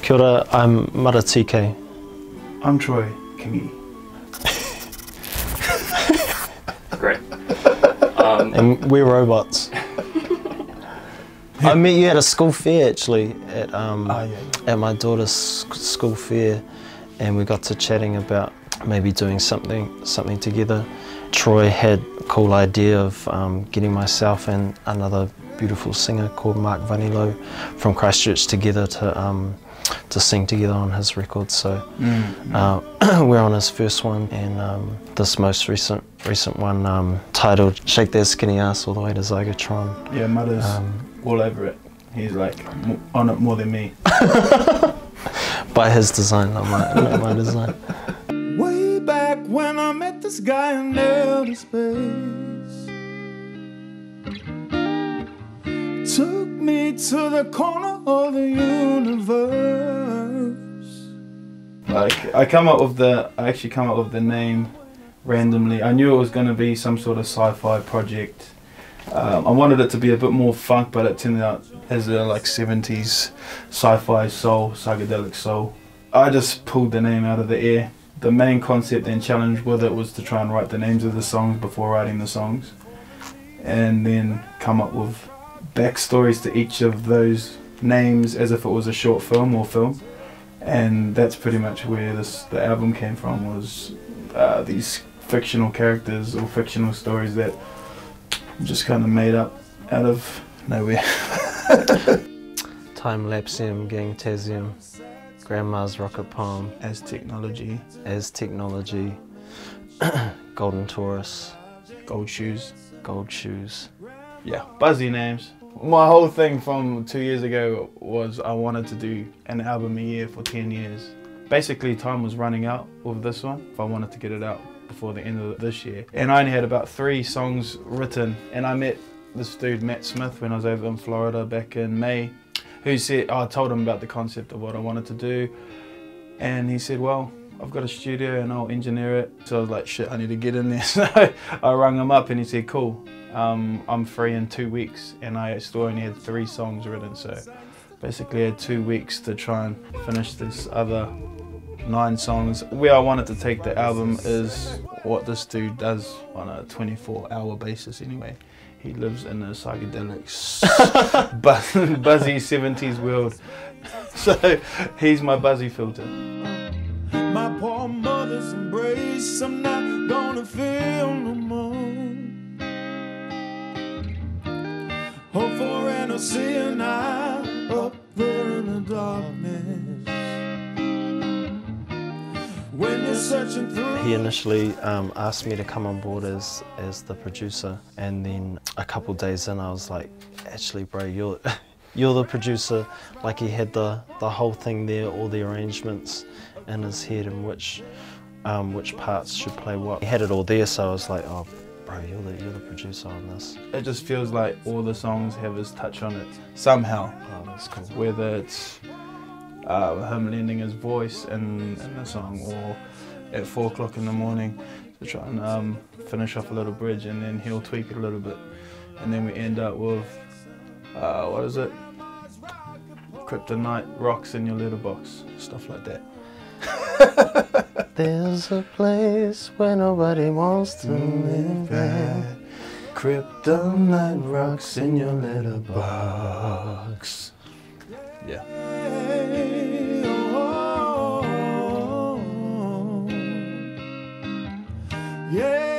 Kia ora, I'm Mara TK. I'm Troy, Kingi. Great. And we're robots. I met you at a school fair actually, at my daughter's school fair, and we got to chatting about maybe doing something together. Troy had a cool idea of getting myself and another beautiful singer called Mark Vanilo from Christchurch together to sing together on his record. So we're on his first one, and this most recent one titled Shake That Skinny Ass All the Way to Zygertron. Yeah, Mother's all over it. He's like on it more than me. By his design, not my design. Way back when I met this guy in outer space, took me to the corner of the universe. Like I actually come up with the name randomly. I knew it was going to be some sort of sci-fi project. I wanted it to be a bit more funk, but it turned out as a like 70s sci-fi soul, psychedelic soul. I just pulled the name out of the air. The main concept and challenge with it was to try and write the names of the songs before writing the songs, and then come up with backstories to each of those names as if it was a short film or film. And that's pretty much where the album came from, was these fictional characters or fictional stories that just kind of made up out of nowhere. Time-lapsium, Gangtasium, Grandma's Rocket Palm, As Technology, Golden Taurus, Gold Shoes. Yeah. Buzzy names. My whole thing from 2 years ago was I wanted to do an album a year for 10 years. Basically time was running out with this one if I wanted to get it out before the end of this year. And I only had about 3 songs written, and I met this dude Matt Smith when I was over in Florida back in May, who said, I told him about the concept of what I wanted to do, and he said, well, I've got a studio and I'll engineer it. So I was like, shit, I need to get in there. So I rang him up and he said, cool, I'm free in 2 weeks, and I still only had 3 songs written, so basically I had 2 weeks to try and finish this other 9 songs. Where I wanted to take the album is what this dude does on a 24-hour basis anyway. He lives in a psychedelics buzzy 70s world. So he's my buzzy filter. My poor mother's embrace, I'm not gonna feel no more. Hope for an ocean up there in the darkness. When you're searching through. He initially asked me to come on board as the producer, and then a couple days in I was like, actually bro, you're the producer. Like, he had the whole thing there, all the arrangements in his head, and which parts should play what. He had it all there, so I was like, oh bro, you're the producer on this. It just feels like all the songs have his touch on it somehow. Oh, that's cool. Whether it's him lending his voice in the song, or at 4 o'clock in the morning to try and finish off a little bridge, and then he'll tweak it a little bit, and then we end up with what is it? Kryptonite rocks in your letterbox, stuff like that. There's a place where nobody wants to live at. Kryptonite rocks in your letterbox. Yeah. Yeah.